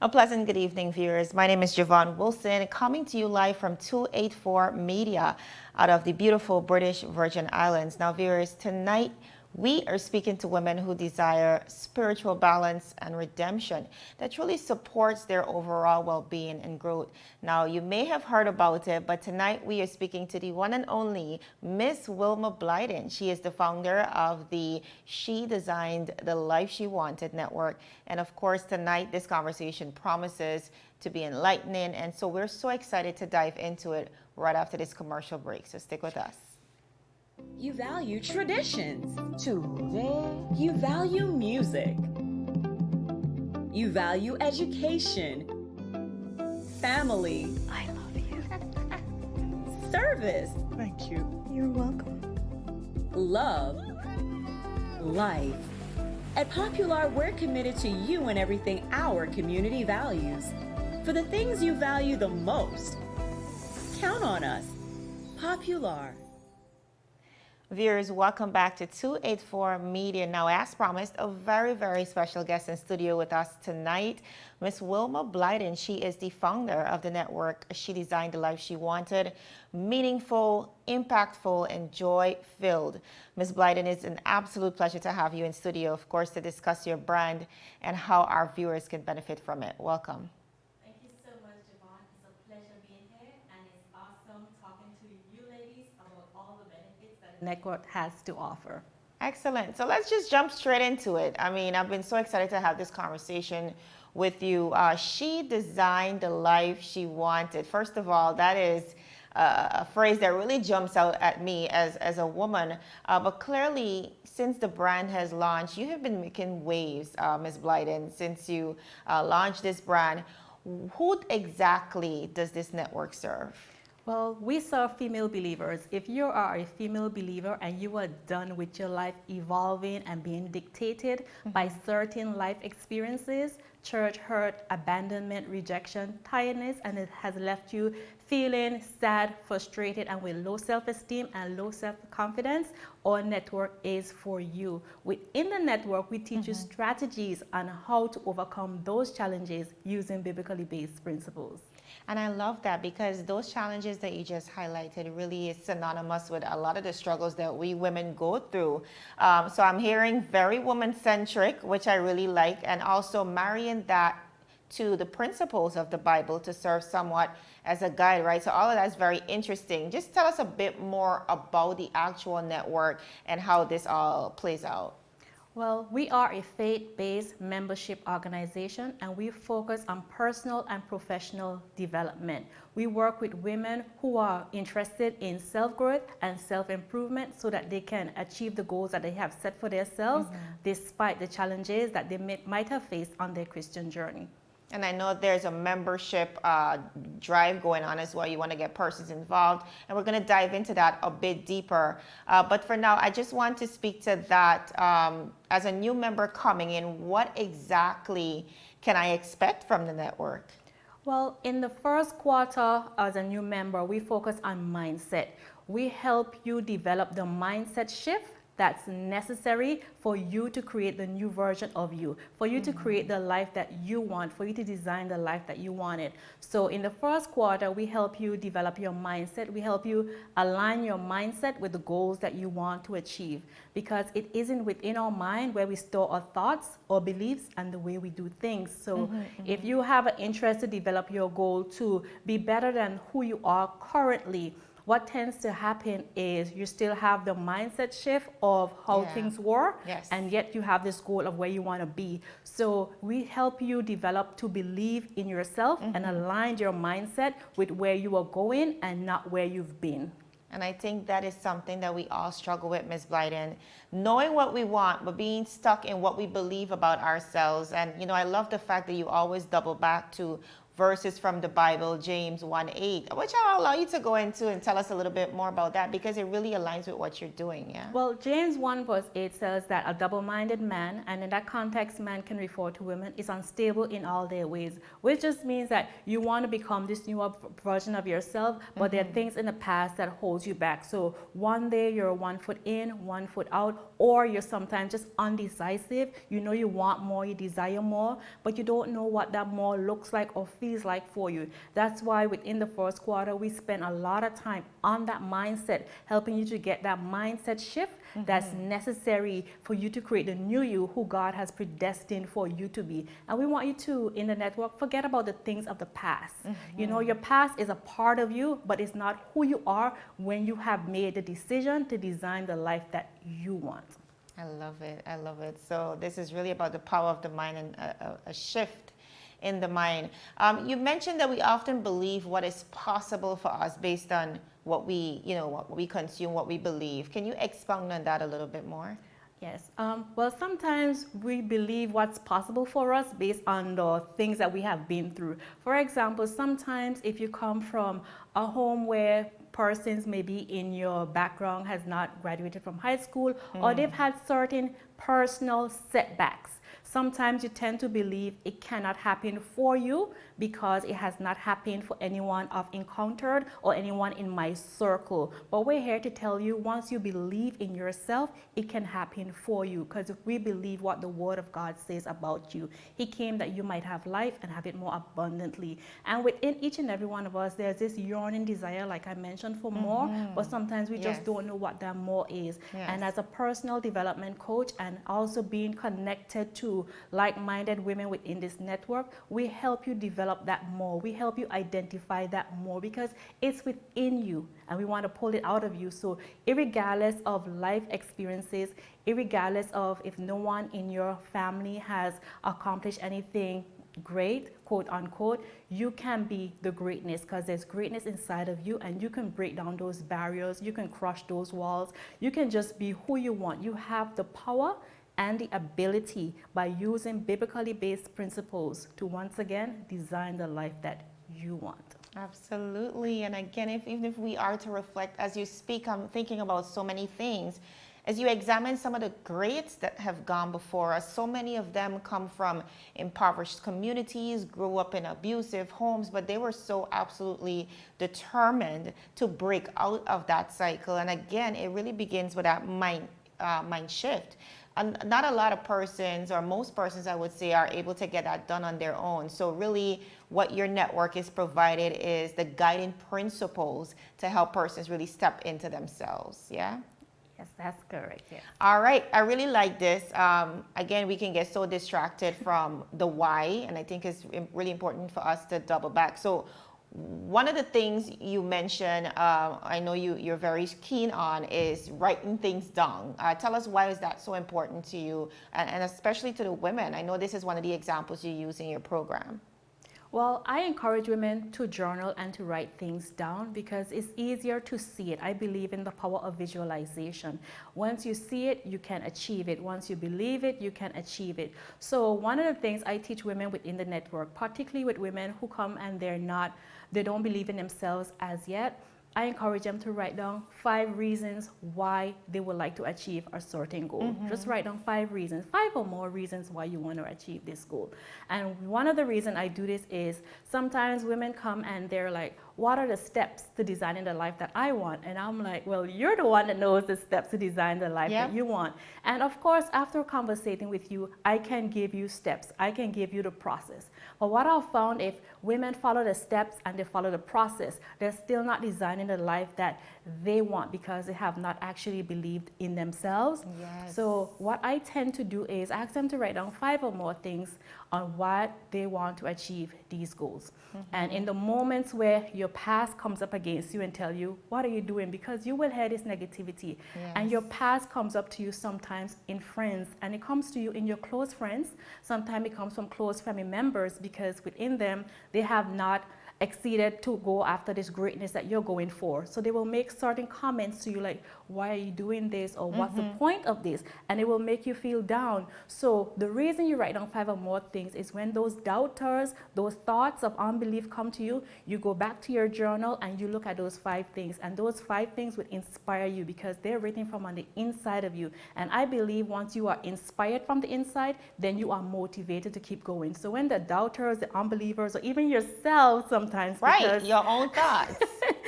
A pleasant good evening, viewers. My name is Javon Wilson, coming to you live from 284 Media out of the beautiful British Virgin Islands. Now, viewers, tonight we are speaking to women who desire spiritual balance and redemption that truly supports their overall well-being and growth. Now, you may have heard about it, but tonight we are speaking to the one and only Miss Wilma Blyden. She is the founder of the She Designed the Life She Wanted network. And of course, tonight this conversation promises to be enlightening. And so we're so excited to dive into it right after this commercial break. So stick with us. You value traditions. Today, You value music. You value education. Family. I love you. Service. Thank you. You're welcome. Love. Life. At Popular, we're committed to you and everything our community values. For the things you value the most, count on us. Popular. Viewers, welcome back to 284 Media. Now, as promised, a very, very special guest in studio with us tonight, Miss Wilma Blyden. She is the founder of the network She Designed the Life She Wanted, meaningful, impactful, and joy-filled. Miss Blyden, it's an absolute pleasure to have you in studio, of course, to discuss your brand and how our viewers can benefit from it. Welcome. Thank you so much, Javon. It's a pleasure being here, and it's awesome talking to you ladies about all the benefits that the network has to offer. Excellent. So let's just jump straight into it. I mean, I've been so excited to have this conversation with you. She designed the life she wanted. First of all, that is a phrase that really jumps out at me as a woman. But clearly, since the brand has launched, you have been making waves, Ms. Blyden, since you launched this brand. Who exactly does this network serve? Well, we serve female believers. If you are a female believer and you are done with your life evolving and being dictated by certain life experiences, church hurt, abandonment, rejection, tiredness, and it has left you feeling sad, frustrated, and with low self-esteem and low self-confidence, our network is for you. Within the network, we teach you strategies on how to overcome those challenges using biblically based principles. And I love that because those challenges that you just highlighted really is synonymous with a lot of the struggles that we women go through. So I'm hearing very woman-centric, which I really like, and also marrying that to the principles of the Bible to serve somewhat as a guide, right? So all of that's very interesting. Just tell us a bit more about the actual network and how this all plays out. Well, we are a faith-based membership organization, and we focus on personal and professional development. We work with women who are interested in self-growth and self-improvement so that they can achieve the goals that they have set for themselves despite the challenges that they might have faced on their Christian journey. And I know there's a membership drive going on as well. You want to get persons involved. And we're going to dive into that a bit deeper. But for now, I just want to speak to that. As a new member coming in, what exactly can I expect from the network? Well, in the first quarter as a new member, we focus on mindset. We help you develop the mindset shift that's necessary for you to create the new version of you, for you to create the life that you want, for you to design the life that you wanted. So in the first quarter, we help you develop your mindset. We help you align your mindset with the goals that you want to achieve, because it isn't within our mind where we store our thoughts or beliefs and the way we do things. So if you have an interest to develop your goal to be better than who you are currently, what tends to happen is you still have the mindset shift of how things were, and yet you have this goal of where you want to be. So we help you develop to believe in yourself and align your mindset with where you are going and not where you've been. And I think that is something that we all struggle with, Ms. Blyden, knowing what we want, but being stuck in what we believe about ourselves. And, you know, I love the fact that you always double back to verses from the Bible, James 1:8, which I'll allow you to go into and tell us a little bit more about that because it really aligns with what you're doing, yeah? Well, James 1 verse 8 says that a double-minded man, and in that context, man can refer to women, is unstable in all their ways, which just means that you want to become this newer version of yourself, but there are things in the past that hold you back. So one day you're 1 foot in, 1 foot out, or you're sometimes just undecisive. You know you want more, you desire more, but you don't know what that more looks like or feels like for you. That's why within the first quarter, we spend a lot of time on that mindset, helping you to get that mindset shift that's necessary for you to create the new you who God has predestined for you to be. And we want you to, in the network, forget about the things of the past. You know, your past is a part of you, but it's not who you are when you have made the decision to design the life that you want. I love it. I love it. So this is really about the power of the mind and a shift in the mind. You mentioned that we often believe what is possible for us based on what we, what we consume, what we believe. Can you expound on that a little bit more? Yes. Well, sometimes we believe what's possible for us based on the things that we have been through. For example, sometimes if you come from a home where persons maybe in your background has not graduated from high school, or they've had certain personal setbacks, sometimes you tend to believe it cannot happen for you because it has not happened for anyone I've encountered or anyone in my circle. But we're here to tell you, once you believe in yourself, it can happen for you, because if we believe what the Word of God says about you, He came that you might have life and have it more abundantly. And within each and every one of us, there's this yearning desire, like I mentioned, for more, but sometimes we just don't know what that more is. And as a personal development coach, and also being connected to like-minded women within this network, we help you develop that more. We help you identify that more because it's within you and we want to pull it out of you. So irregardless of life experiences, irregardless of if no one in your family has accomplished anything great, quote unquote, you can be the greatness, because there's greatness inside of you and you can break down those barriers, you can crush those walls, you can just be who you want. You have the power and the ability, by using biblically based principles, to once again design the life that you want. Absolutely. And again, even if we are to reflect as you speak, I'm thinking about so many things. As you examine some of the greats that have gone before us, so many of them come from impoverished communities, grew up in abusive homes, but they were so absolutely determined to break out of that cycle. And again, it really begins with that mind shift. And not a lot of persons, or most persons I would say, are able to get that done on their own. So really what your network is provided is the guiding principles to help persons really step into themselves. Yeah? Yes, that's correct. Yes. All right. I really like this. Again, we can get so distracted from the why, and I think it's really important for us to double back. So one of the things you mentioned, I know you're very keen on, is writing things down. Tell us, why is that so important to you, and especially to the women? I know this is one of the examples you use in your program. Well, I encourage women to journal and to write things down because it's easier to see it. I believe in the power of visualization. Once you see it, you can achieve it. Once you believe it, you can achieve it. So one of the things I teach women within the network, particularly with women who come and they don't believe in themselves as yet, I encourage them to write down 5 reasons why they would like to achieve a certain goal. Just write down 5 reasons, 5 or more reasons why you want to achieve this goal. And one of the reasons I do this is sometimes women come and they're like, what are the steps to designing the life that I want? And I'm like, well, you're the one that knows the steps to design the life that you want. And of course, after conversating with you, I can give you steps. I can give you the process. But what I've found, if women follow the steps and they follow the process, they're still not designing the life that they want because they have not actually believed in themselves. Yes. So what I tend to do is ask them to write down 5 or more things on what they want to achieve these goals. And in the moments where your past comes up against you and tell you, what are you doing? Because you will hear this negativity. And your past comes up to you sometimes in friends, and it comes to you in your close friends. Sometimes it comes from close family members because within them, they have not exceeded to go after this greatness that you're going for. So they will make certain comments to you like, why are you doing this, or what's the point of this? And it will make you feel down. So the reason you write down 5 or more things is when those doubters, those thoughts of unbelief come to you, you go back to your journal and you look at those 5 things, and those 5 things would inspire you because they're written from on the inside of you. And I believe once you are inspired from the inside, then you are motivated to keep going. So when the doubters, the unbelievers, or even yourself sometimes, Right, your own thoughts.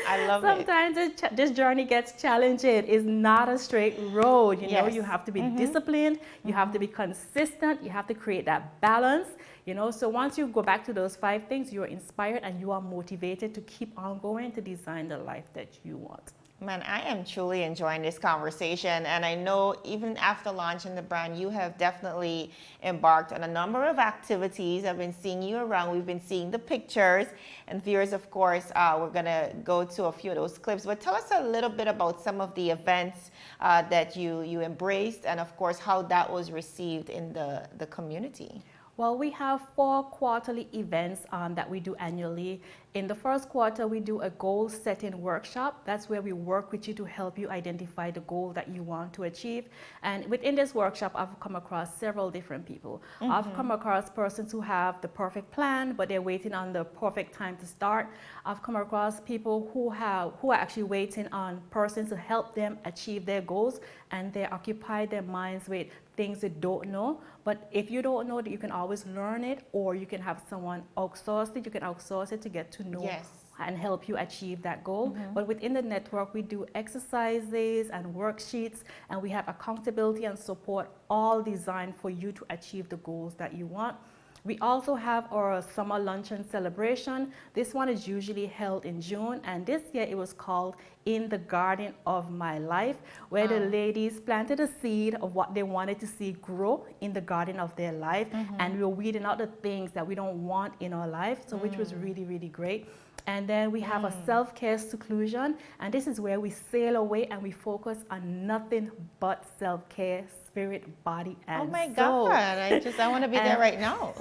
I love it. Sometimes this journey gets challenging. It's not a straight road. You know, Yes. you have to be disciplined. You have to be consistent. You have to create that balance. You know, so once you go back to those 5 things, you're inspired and you are motivated to keep on going to design the life that you want. Man, I am truly enjoying this conversation, and I know even after launching the brand, you have definitely embarked on a number of activities. I've been seeing you around. We've been seeing the pictures, and viewers, of course, we're going to go to a few of those clips. But tell us a little bit about some of the events that you embraced, and of course, how that was received in the community. Well, we have 4 quarterly events that we do annually. In the first quarter, we do a goal setting workshop. That's where we work with you to help you identify the goal that you want to achieve. And within this workshop, I've come across several different people. I've come across persons who have the perfect plan, but they're waiting on the perfect time to start. I've come across people who are actually waiting on persons to help them achieve their goals, and they occupy their minds with things they don't know. But if you don't know, that you can always learn it, or you can have someone outsource it. You can outsource it to get to know and help you achieve that goal. But within the network, we do exercises and worksheets, and we have accountability and support, all designed for you to achieve the goals that you want. We also have our summer luncheon celebration. This one is usually held in June, and this year it was called In the Garden of My Life, where the ladies planted a seed of what they wanted to see grow in the garden of their life, and we were weeding out the things that we don't want in our life, so which was really, really great. And then we have a self-care seclusion, and this is where we sail away and we focus on nothing but self-care, spirit, body, and soul. Oh my God, I want to be there right now.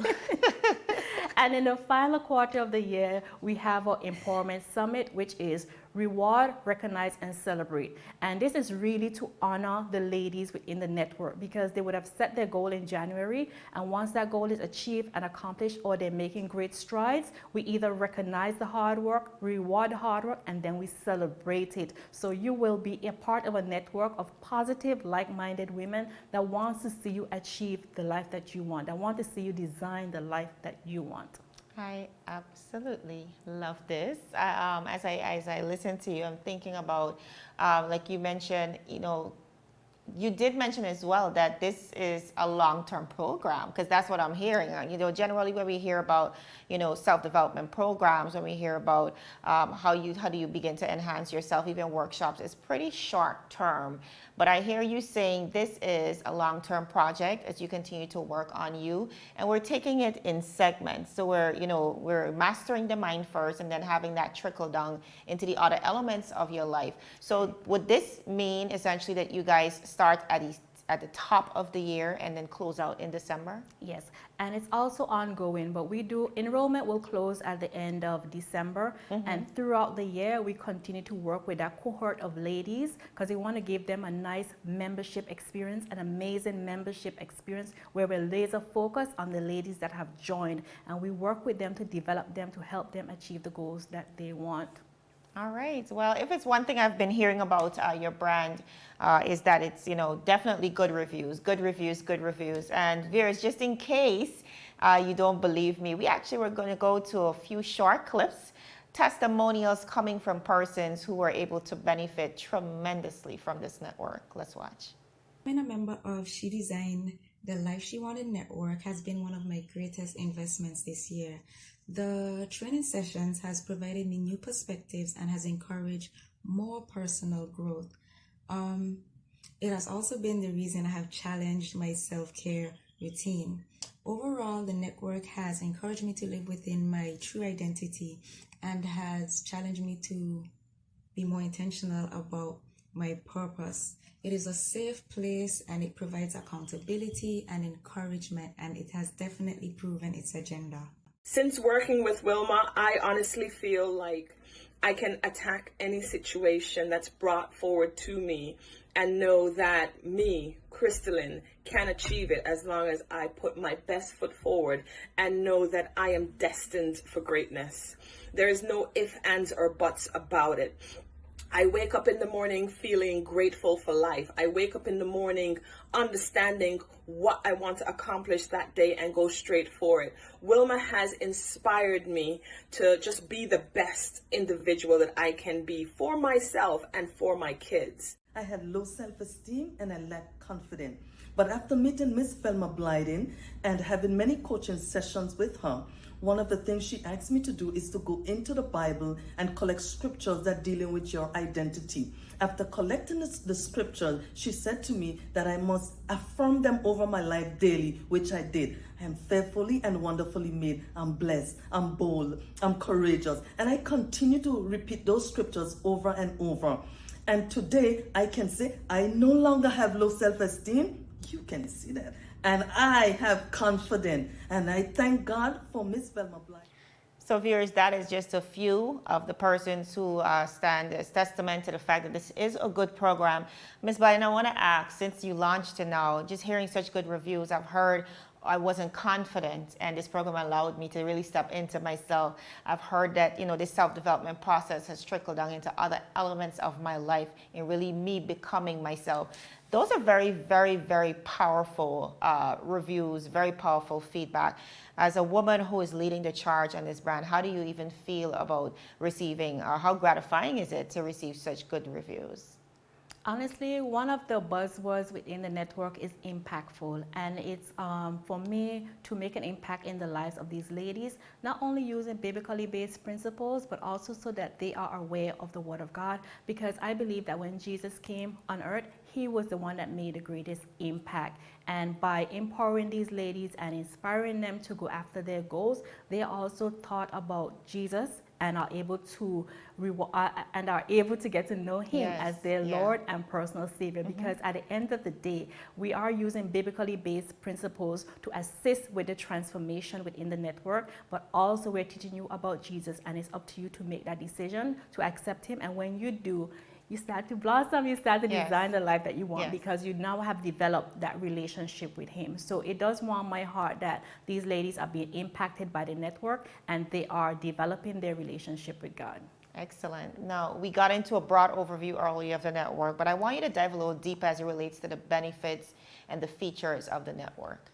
And in the final quarter of the year, we have our Empowerment Summit, which is reward, recognize, and celebrate. And this is really to honor the ladies within the network, because they would have set their goal in January, and once that goal is achieved and accomplished, or they're making great strides, we either recognize the hard work, reward the hard work, and then we celebrate it. So you will be a part of a network of positive, like-minded women that wants to see you achieve the life that you want, that want to see you design the life that you want. I absolutely love this. As I listen to you, I'm thinking about, like you mentioned, you did mention as well that this is a long-term program, because that's what I'm hearing. Generally when we hear about, self-development programs, when we hear about how do you begin to enhance yourself, even workshops, it's pretty short-term. But I hear you saying this is a long-term project as you continue to work on you, and we're taking it in segments. So we're mastering the mind first, and then having that trickle down into the other elements of your life. So would this mean essentially that you guys start at the top of the year and then close out in December? Yes, and it's also ongoing, but enrollment will close at the end of December, and throughout the year we continue to work with that cohort of ladies, because we want to give them a nice membership experience, an amazing membership experience, where we're laser focused on the ladies that have joined, and we work with them to develop them, to help them achieve the goals that they want. All right. Well, if it's one thing I've been hearing about your brand, is that it's, definitely good reviews. And viewers, just in case you don't believe me, we actually were going to go to a few short clips, testimonials coming from persons who were able to benefit tremendously from this network. Let's watch. Being a member of She Designed the Life She Wanted Network has been one of my greatest investments this year. The training sessions has provided me new perspectives and has encouraged more personal growth. It has also been the reason I have challenged my self-care routine. Overall, the network has encouraged me to live within my true identity and has challenged me to be more intentional about my purpose. It is a safe place, and it provides accountability and encouragement, and it has definitely proven its agenda. Since working with Wilma, I honestly feel like I can attack any situation that's brought forward to me and know that me, Crystalline, can achieve it as long as I put my best foot forward and know that I am destined for greatness. There is no ifs, ands, or buts about it. I wake up in the morning feeling grateful for life. I wake up in the morning understanding what I want to accomplish that day and go straight for it. Wilma has inspired me to just be the best individual that I can be for myself and for my kids. I had low self-esteem and I lacked confidence. But after meeting Miss Wilma Blyden and having many coaching sessions with her, one of the things she asked me to do is to go into the Bible and collect scriptures that dealing with your identity. After collecting the scriptures, she said to me that I must affirm them over my life daily, which I did. I am fearfully and wonderfully made. I'm blessed. I'm bold. I'm courageous. And I continue to repeat those scriptures over and over. And today I can say I no longer have low self-esteem. You can see that. And I have confidence. And I thank God for Miss Wilma Blyden. So viewers, that is just a few of the persons who stand as testament to the fact that this is a good program. Ms. Blyden, I want to ask, since you launched it now, just hearing such good reviews, I've heard I wasn't confident, and this program allowed me to really step into myself. I've heard that, this self-development process has trickled down into other elements of my life and really me becoming myself. Those are very, very, very powerful reviews, very powerful feedback. As a woman who is leading the charge on this brand, how do you even feel about receiving, or how gratifying is it to receive such good reviews? Honestly, one of the buzzwords within the network is impactful, and it's for me to make an impact in the lives of these ladies, not only using biblically based principles, but also so that they are aware of the Word of God, because I believe that when Jesus came on earth, he was the one that made the greatest impact. And by empowering these ladies and inspiring them to go after their goals, they also thought about Jesus and are able to get to know him as their Lord and personal Savior. Because at the end of the day, we are using biblically based principles to assist with the transformation within the network, but also we're teaching you about Jesus, and it's up to you to make that decision to accept him. And when you do, you start to blossom, you start to design the life that you want, because you now have developed that relationship with him. So it does warm my heart that these ladies are being impacted by the network and they are developing their relationship with God. Excellent. Now, we got into a broad overview earlier of the network, but I want you to dive a little deeper as it relates to the benefits and the features of the network.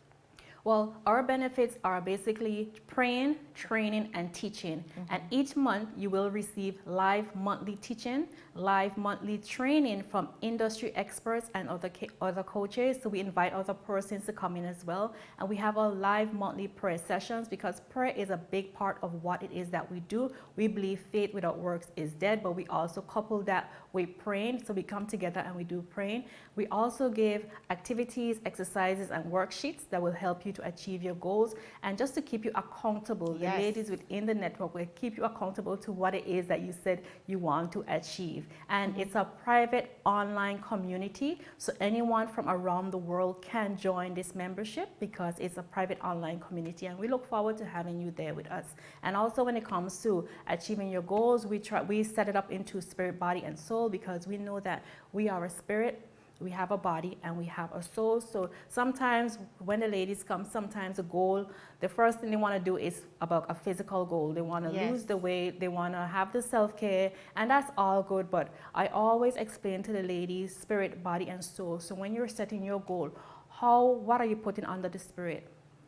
Well, our benefits are basically praying, training, and teaching. And each month you will receive live monthly teaching, live monthly training from industry experts and other coaches. So we invite other persons to come in as well. And we have our live monthly prayer sessions, because prayer is a big part of what it is that we do. We believe faith without works is dead, but we also couple that with praying. So we come together and we do praying. We also give activities, exercises, and worksheets that will help you to achieve your goals, and just to keep you accountable. The ladies within the network will keep you accountable to what it is that you said you want to achieve. And it's a private online community, so anyone from around the world can join this membership, because it's a private online community, and we look forward to having you there with us. And also, when it comes to achieving your goals, we set it up into spirit, body, and soul, because we know that we are a spirit, we have a body, and we have a soul. So sometimes when the ladies come, sometimes a goal, the first thing they want to do is about a physical goal. They want to lose the weight, they want to have the self-care, and that's all good. But I always explain to the ladies, spirit, body, and soul. So when you're setting your goal, what are you putting under the spirit?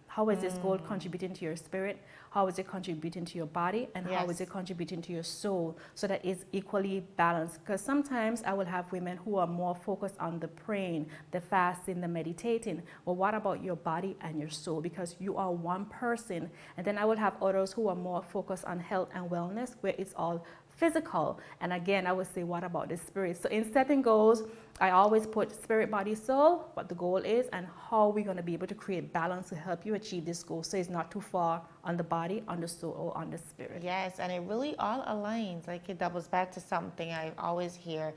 How is this goal contributing to your spirit? How is it contributing to your body? And how is it contributing to your soul, so that it's equally balanced? Because sometimes I will have women who are more focused on the praying, the fasting, the meditating. But what about your body and your soul? Because you are one person. And then I will have others who are more focused on health and wellness, where it's all physical. And again, I would say, what about the spirit? So in setting goals, I always put spirit, body, soul, what the goal is, and how we're going to be able to create balance to help you achieve this goal, so it's not too far on the body, on the soul, or on the spirit. Yes, and it really all aligns. Like, it doubles back to something I always hear: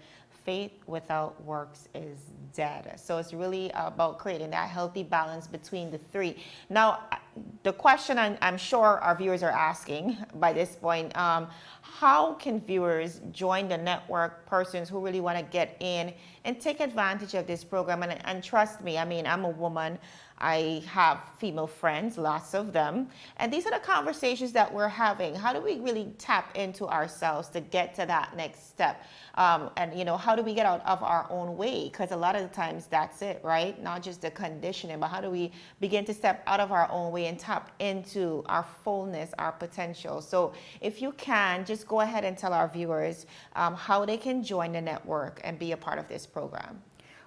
faith without works is dead. So it's really about creating that healthy balance between the three. Now, the question I'm sure our viewers are asking by this point, how can viewers join the network, persons who really want to get in and take advantage of this program? And trust me, I mean, I'm a woman. I have female friends, lots of them. And these are the conversations that we're having. How do we really tap into ourselves to get to that next step? And, you know, how do we get out of our own way? Because a lot of the times that's it, right? Not just the conditioning, but how do we begin to step out of our own way and tap into our fullness, our potential? So if you can, just go ahead and tell our viewers how they can join the network and be a part of this program.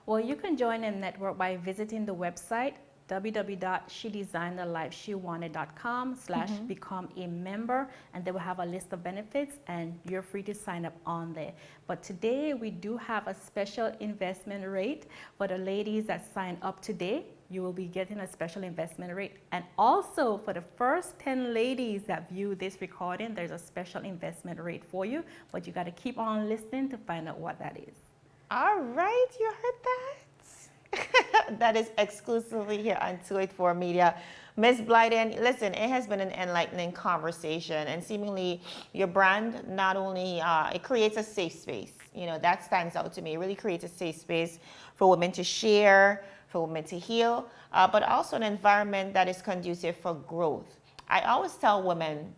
Well, you can join the network by visiting the website www.shedesignedthelifeshewanted.com/become a member, and they will have a list of benefits and you're free to sign up on there. But today we do have a special investment rate for the ladies that sign up today. You will be getting a special investment rate, and also for the first 10 ladies that view this recording, there's a special investment rate for you, but you got to keep on listening to find out what that is. All right, you heard that? That is exclusively here on 284 Media. Ms. Blyden, listen, it has been an enlightening conversation, and seemingly your brand not only, it creates a safe space. You know, that stands out to me. It really creates a safe space for women to share, for women to heal, but also an environment that is conducive for growth. I always tell women,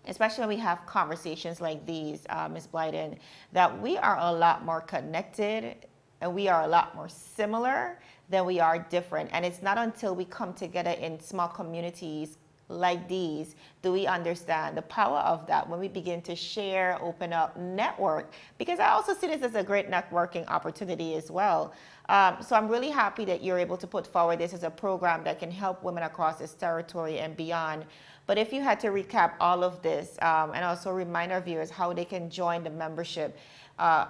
especially when we have conversations like these, Ms. Blyden, that we are a lot more connected and we are a lot more similar than we are different. And it's not until we come together in small communities like these do we understand the power of that, when we begin to share, open up, network, because I also see this as a great networking opportunity as well. So I'm really happy that you're able to put forward this as a program that can help women across this territory and beyond. But if you had to recap all of this and also remind our viewers how they can join the membership,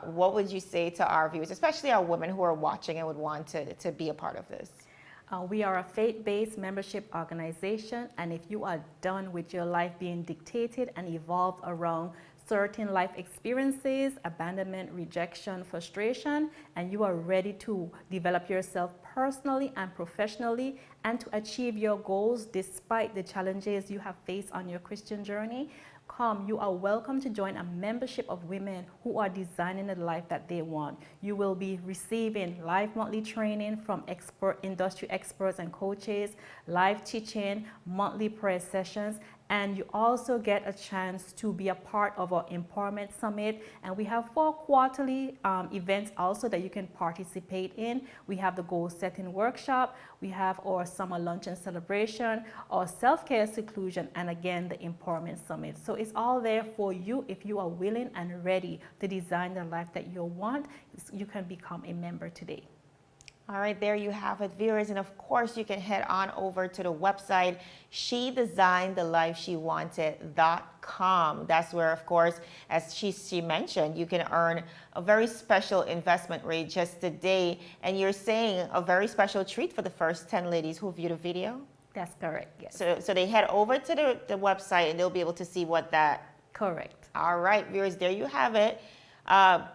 what would you say to our viewers, especially our women who are watching and would want to be a part of this? We are a faith-based membership organization, and if you are done with your life being dictated and evolved around certain life experiences, abandonment, rejection, frustration, and you are ready to develop yourself personally and professionally and to achieve your goals despite the challenges you have faced on your Christian journey, you are welcome to join a membership of women who are designing the life that they want. You will be receiving live monthly training from industry experts and coaches, live teaching, monthly prayer sessions, and you also get a chance to be a part of our Empowerment Summit. And we have 4 quarterly events also that you can participate in. We have the Goal Setting Workshop, we have our Summer Lunch and Celebration, our Self-Care Seclusion, and again, the Empowerment Summit. So it's all there for you. If you are willing and ready to design the life that you want, you can become a member today. All right, there you have it, viewers. And of course, you can head on over to the website, shedesignedthelifeshewanted.com. That's where, of course, as she mentioned, you can earn a very special investment rate just today. And you're saying a very special treat for the first 10 ladies who view the video? That's correct, yes. So they head over to the website and they'll be able to see what that... Correct. All right, viewers, there you have it.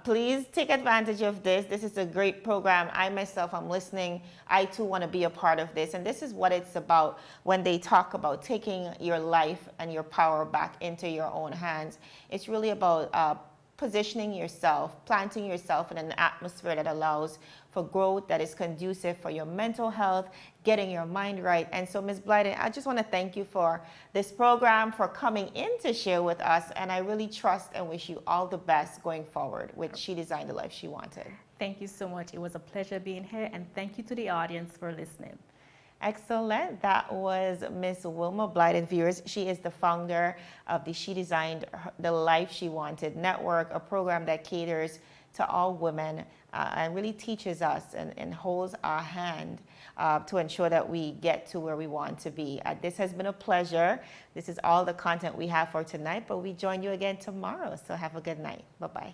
Please take advantage of this. This is a great program. I myself am listening. I too want to be a part of this. And this is what it's about when they talk about taking your life and your power back into your own hands. It's really about positioning yourself, planting yourself in an atmosphere that allows for growth, that is conducive for your mental health, getting your mind right. And so, Ms. Blyden, I just want to thank you for this program, for coming in to share with us. And I really trust and wish you all the best going forward with She Designed the Life She Wanted. Thank you so much. It was a pleasure being here, and thank you to the audience for listening. Excellent. That was Miss Wilma Blyden, viewers. She is the founder of the She Designed the Life She Wanted network, a program that caters to all women and really teaches us and holds our hand to ensure that we get to where we want to be. This has been a pleasure. This is all the content we have for tonight, but we join you again tomorrow. So have a good night. Bye-bye.